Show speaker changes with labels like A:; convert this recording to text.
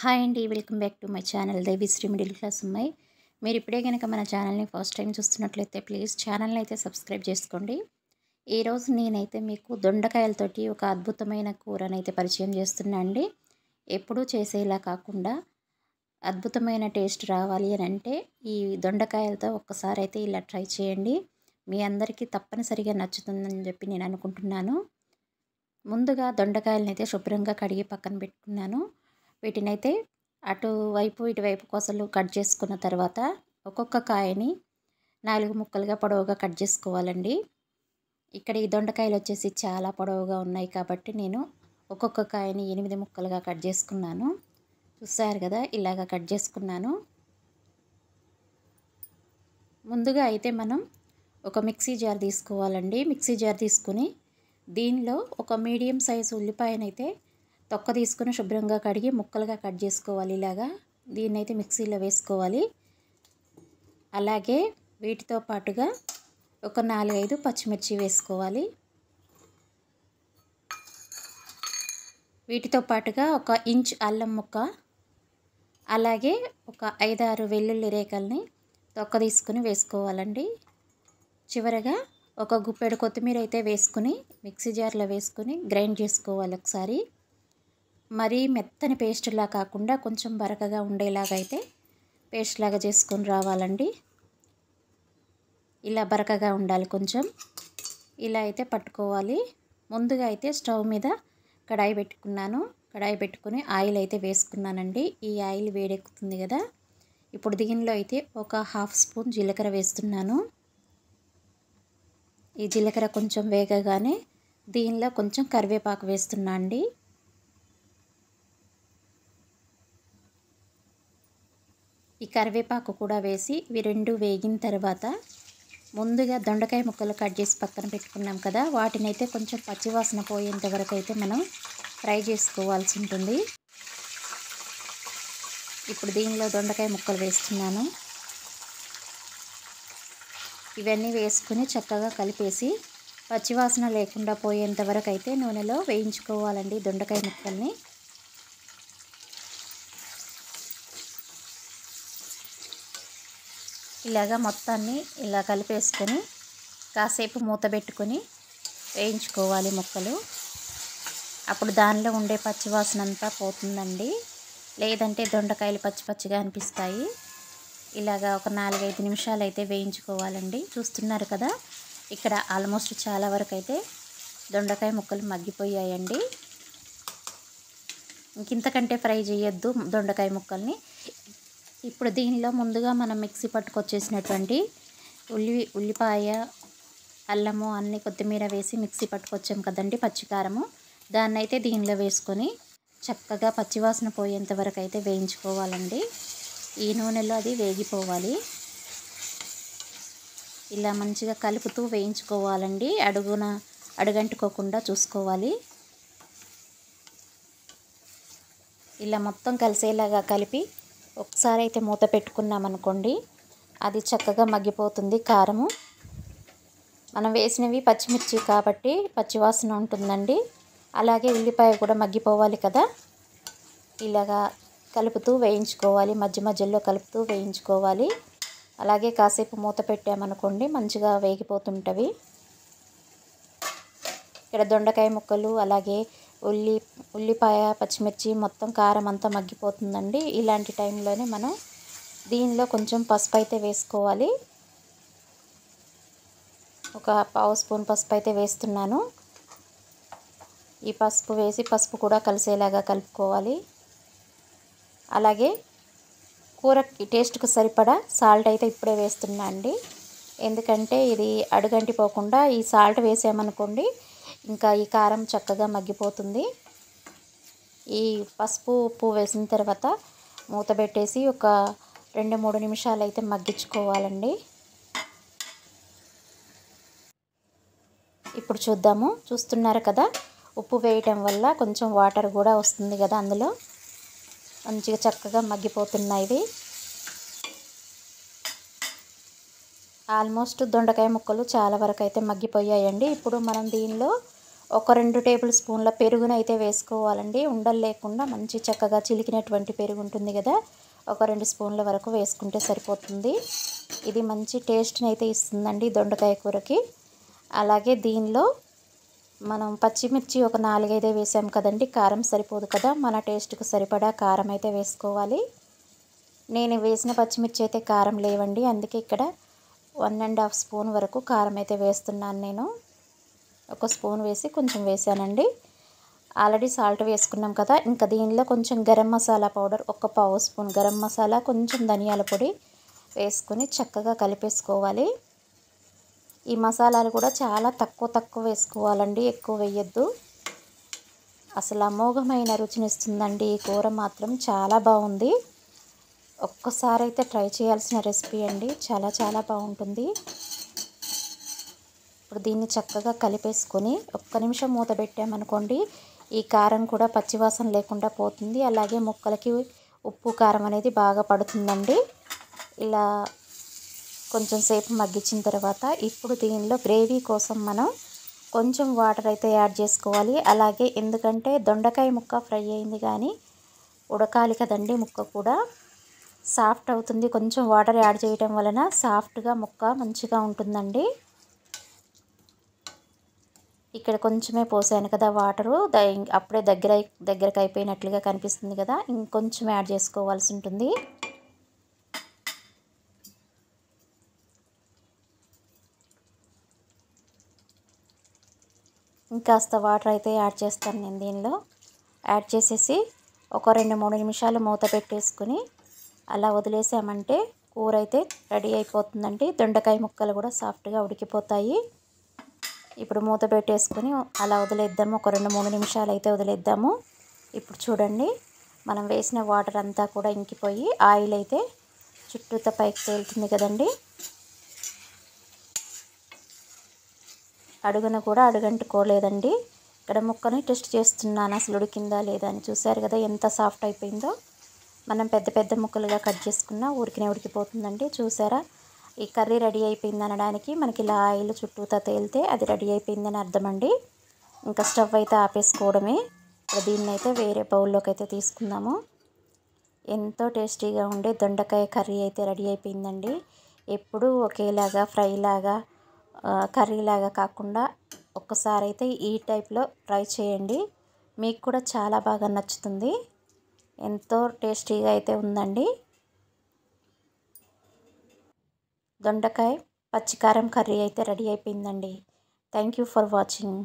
A: Hi అండి, welcome back to my channel Devisri middle class అమ్మాయి. మీరు ఇప్పుడే కనుక మన ఛానల్ని ఫస్ట్ టైం చూస్తున్నట్లయితే ప్లీజ్ ఛానల్ని అయితే సబ్స్క్రైబ్ చేసుకోండి. ఈరోజు నేనైతే మీకు దొండకాయలతోటి ఒక అద్భుతమైన కూరనైతే పరిచయం చేస్తున్నా అండి. ఎప్పుడూ చేసేలా కాకుండా అద్భుతమైన టేస్ట్ రావాలి అని అంటే ఈ దొండకాయలతో ఒక్కసారి అయితే ఇలా ట్రై చేయండి. మీ అందరికీ తప్పనిసరిగా నచ్చుతుందని చెప్పి నేను అనుకుంటున్నాను. ముందుగా దొండకాయలను అయితే శుభ్రంగా కడిగి పక్కన పెట్టుకున్నాను. వీటినైతే అటువైపు ఇటువైపు కొసలు కట్ చేసుకున్న తర్వాత ఒక్కొక్క కాయని 4 ముక్కలుగా పొడవుగా కట్ చేసుకోవాలండి. ఇక్కడ ఈ దొండకాయలు వచ్చేసి చాలా పొడవుగా ఉన్నాయి కాబట్టి నేను ఒక్కొక్క కాయని 8 ముక్కలుగా కట్ చేసుకున్నాను. చూసారు కదా, ఇలాగ కట్ చేసుకున్నాను. ముందుగా అయితే మనం ఒక మిక్సీ జార్ తీసుకోవాలండి. మిక్సీ జార్ తీసుకుని దీనిలో ఒక మీడియం సైజు ఉల్లిపాయనైతే తొక్క తీసుకుని శుభ్రంగా కడిగి ముక్కలుగా కట్ చేసుకోవాలి. ఇలాగా దీన్నైతే మిక్సీలో వేసుకోవాలి. అలాగే వీటితో పాటుగా ఒక 4-5 పచ్చిమిర్చి వేసుకోవాలి. వీటితో పాటుగా ఒక ఇంచ్ అల్లం ముక్క, అలాగే ఒక 5-6 వెల్లుల్లి రేకల్ని తొక్క తీసుకుని వేసుకోవాలండి. చివరగా ఒక గుప్పెడు కొత్తిమీర అయితే వేసుకుని మిక్సీ జార్లో వేసుకుని గ్రైండ్ చేసుకోవాలి ఒకసారి. మరీ మెత్తని పేస్ట్లా కాకుండా కొంచెం బరకగా ఉండేలాగా అయితే పేస్ట్ లాగా చేసుకొని రావాలండి. ఇలా బరకగా ఉండాలి కొంచెం. ఇలా అయితే పట్టుకోవాలి. ముందుగా అయితే స్టవ్ మీద కడాయి పెట్టుకున్నాను. కడాయి పెట్టుకుని ఆయిల్ అయితే వేసుకున్నానండి. ఈ ఆయిల్ వేడెక్కుతుంది కదా, ఇప్పుడు దీనిలో అయితే ఒక 1/2 స్పూన్ జీలకర్ర వేస్తున్నాను. ఈ జీలకర్ర కొంచెం వేగగానే దీనిలో కొంచెం కరివేపాకు వేస్తున్నా అండి. ఈ కరివేపాకు కూడా వేసి ఇవి రెండు వేగిన తర్వాత ముందుగా దొండకాయ ముక్కలు కట్ చేసి పక్కన పెట్టుకున్నాం కదా, వాటిని అయితే కొంచెం పచ్చివాసన పోయేంత వరకు అయితే మనం ఫ్రై చేసుకోవాల్సి ఉంటుంది. ఇప్పుడు దీనిలో దొండకాయ ముక్కలు వేస్తున్నాను. ఇవన్నీ వేసుకుని చక్కగా కలిపేసి పచ్చివాసన లేకుండా పోయేంత వరకు అయితే నూనెలో వేయించుకోవాలండి దొండకాయ ముక్కల్ని. ఇలాగా మొత్తాన్ని ఇలా కలిపేసుకొని కాసేపు మూత పెట్టుకొని వేయించుకోవాలి ముక్కలు. అప్పుడు దానిలో ఉండే పచ్చివాసన అంతా పోతుందండి. లేదంటే దొండకాయలు పచ్చి పచ్చిగా అనిపిస్తాయి. ఇలాగా ఒక 4-5 నిమిషాలు అయితే వేయించుకోవాలండి. చూస్తున్నారు కదా, ఇక్కడ ఆల్మోస్ట్ చాలా వరకు అయితే దొండకాయ ముక్కలు మగ్గిపోయాయండి. ఇంకింతకంటే ఫ్రై చేయొద్దు దొండకాయ ముక్కల్ని. ఇప్పుడు దీనిలో ముందుగా మనం మిక్సీ పట్టుకొచ్చేసినటువంటి ఉల్లిపాయ, అల్లము, అన్ని కొత్తిమీర వేసి మిక్సీ పట్టుకొచ్చాం కదండి పచ్చికారము, దాన్ని అయితే దీనిలో వేసుకొని చక్కగా పచ్చివాసన పోయేంత వరకు అయితే వేయించుకోవాలండి. ఈ నూనెలో అది వేగిపోవాలి. ఇలా మంచిగా కలుపుతూ వేయించుకోవాలండి. అడుగంటుకోకుండా చూసుకోవాలి. ఇలా మొత్తం కలిసేలాగా కలిపి ఒకసారి అయితే మూత పెట్టుకున్నామనుకోండి, అది చక్కగా మగ్గిపోతుంది. కారము మనం వేసినవి పచ్చిమిర్చి కాబట్టి పచ్చివాసన ఉంటుందండి. అలాగే ఉల్లిపాయ కూడా మగ్గిపోవాలి కదా. ఇలాగా కలుపుతూ వేయించుకోవాలి. మధ్య మధ్యలో కలుపుతూ వేయించుకోవాలి. అలాగే కాసేపు మూత పెట్టామనుకోండి మంచిగా వేగిపోతుంటవి. ఇక్కడ దొండకాయ ముక్కలు అలాగే ఉల్లిపాయ, పచ్చిమిర్చి మొత్తం కారం అంతా మగ్గిపోతుందండి. ఇలాంటి టైంలోనే మనం దీనిలో కొంచెం పసుపు అయితే వేసుకోవాలి. ఒక 1/2 స్పూన్ పసుపు అయితే వేస్తున్నాను. ఈ పసుపు వేసి పసుపు కూడా కలిసేలాగా కలుపుకోవాలి. అలాగే కూరకి టేస్ట్కి సరిపడా సాల్ట్ అయితే ఇప్పుడే వేస్తున్నా అండి. ఎందుకంటే ఇది అడుగంటిపోకుండా ఈ సాల్ట్ వేసామనుకోండి ఇంకా ఈ కారం చక్కగా మగ్గిపోతుంది. ఈ పసుపు, ఉప్పు వేసిన తర్వాత మూత పెట్టేసి ఒక 2-3 నిమిషాలు అయితే మగ్గించుకోవాలండి. ఇప్పుడు చూద్దాము. చూస్తున్నారు కదా, ఉప్పు వేయటం వల్ల కొంచెం వాటర్ కూడా వస్తుంది కదా, అందులో మంచిగా చక్కగా మగ్గిపోతున్నాయి. ఆల్మోస్ట్ దొండకాయ ముక్కలు చాలా వరకు అయితే మగ్గిపోయాయండి. ఇప్పుడు మనం దీనిలో ఒక 2 టేబుల్ స్పూన్ల పెరుగునైతే వేసుకోవాలండి. ఉండలు లేకుండా మంచి చక్కగా చిలికినటువంటి పెరుగు ఉంటుంది కదా, ఒక 2 స్పూన్ల వరకు వేసుకుంటే సరిపోతుంది. ఇది మంచి టేస్ట్ని అయితే ఇస్తుందండి దొండకాయ కూరకి. అలాగే దీనిలో మనం పచ్చిమిర్చి ఒక 4, 5 వేసాం కదండి, కారం సరిపోదు కదా, మన టేస్ట్కి సరిపడా కారం అయితే వేసుకోవాలి. నేను వేసిన పచ్చిమిర్చి అయితే కారం లేవండి, అందుకే ఇక్కడ 1½ స్పూన్ వరకు కారం అయితే వేస్తున్నాను నేను. ఒక స్పూన్ వేసి కొంచెం వేసానండి. ఆల్రెడీ సాల్ట్ వేసుకున్నాం కదా, ఇంకా దీనిలో కొంచెం గరం మసాలా పౌడర్, ఒక పావు స్పూన్ గరం మసాలా, కొంచెం ధనియాల పొడి వేసుకొని చక్కగా కలిపేసుకోవాలి. ఈ మసాలాలు కూడా చాలా తక్కువ వేసుకోవాలండి, ఎక్కువ వేయొద్దు. అసలు అమోఘమైన రుచినిస్తుందండి ఈ కూర, మాత్రం చాలా బాగుంది. ఒక్కసారి అయితే ట్రై చేయాల్సిన రెసిపీ అండి, చాలా బాగుంటుంది. ఇప్పుడు దీన్ని చక్కగా కలిపేసుకొని ఒక్క నిమిషం మూత పెట్టామనుకోండి, ఈ కారం కూడా పచ్చివాసన లేకుండా పోతుంది. అలాగే ముక్కలకి ఉప్పు కారం అనేది బాగా పడుతుందండి. ఇలా కొంచెం సేపు మగ్గించిన తర్వాత ఇప్పుడు దీనిలో గ్రేవీ కోసం మనం కొంచెం వాటర్ అయితే యాడ్ చేసుకోవాలి. అలాగే ఎందుకంటే దొండకాయ ముక్క ఫ్రై అయింది కానీ ఉడకాలి కదండి, ముక్క కూడా సాఫ్ట్ అవుతుంది. కొంచెం వాటర్ యాడ్ చేయడం వలన సాఫ్ట్గా ముక్క మంచిగా ఉంటుందండి. ఇక్కడ కొంచెమే పోసాను కదా వాటరు, అప్పుడే దగ్గరకు అయిపోయినట్లుగా కనిపిస్తుంది కదా, ఇంకొంచెం యాడ్ చేసుకోవాల్సి ఉంటుంది. ఇంకాస్త వాటర్ అయితే యాడ్ చేస్తాను నేను దీనిలో. యాడ్ చేసేసి ఒక 2-3 నిమిషాలు మూత పెట్టేసుకుని అలా వదిలేసామంటే కూర అయితే రెడీ అయిపోతుందండి. దొండకాయ ముక్కలు కూడా సాఫ్ట్గా ఉడికిపోతాయి. ఇప్పుడు మూత పెట్టేసుకుని అలా వదిలేద్దాము, ఒక 2-3 నిమిషాలు అయితే వదిలేద్దాము. ఇప్పుడు చూడండి, మనం వేసిన వాటర్ అంతా కూడా ఇంకిపోయి ఆయిల్ అయితే చుట్టూతో పైకి తేలుతుంది కదండి. అడుగున కూడా అడుగంటుకోలేదండి. ఇక్కడ ముక్కని టెస్ట్ చేస్తున్నాను అసలు ఉడికిందా లేదా అని. చూసారు కదా ఎంత సాఫ్ట్ అయిపోయిందో. మనం పెద్ద ముక్కలుగా కట్ చేసుకున్నా ఊరికినే ఉడికిపోతుందండి. చూసారా, ఈ కర్రీ రెడీ అయిపోయింది అనడానికి మనకి ఇలా ఆయిల్ చుట్టూతా తేలితే అది రెడీ అయిపోయిందని అర్థం అండి. ఇంకా స్టవ్ అయితే ఆపేసుకోవడమే. దీన్ని అయితే వేరే బౌల్లోకి అయితే తీసుకుందాము. ఎంతో టేస్టీగా ఉండే దొండకాయ కర్రీ అయితే రెడీ అయిపోయిందండి. ఎప్పుడూ ఒకేలాగా ఫ్రైలాగా కర్రీలాగా కాకుండా ఒక్కసారి అయితే ఈ టైప్లో ట్రై చేయండి, మీకు కూడా చాలా బాగా నచ్చుతుంది. ఎంతో టేస్టీగా అయితే ఉందండి. దొండకాయ పచ్చికారం కర్రీ అయితే రెడీ అయిపోయిందండి. Thank you for watching.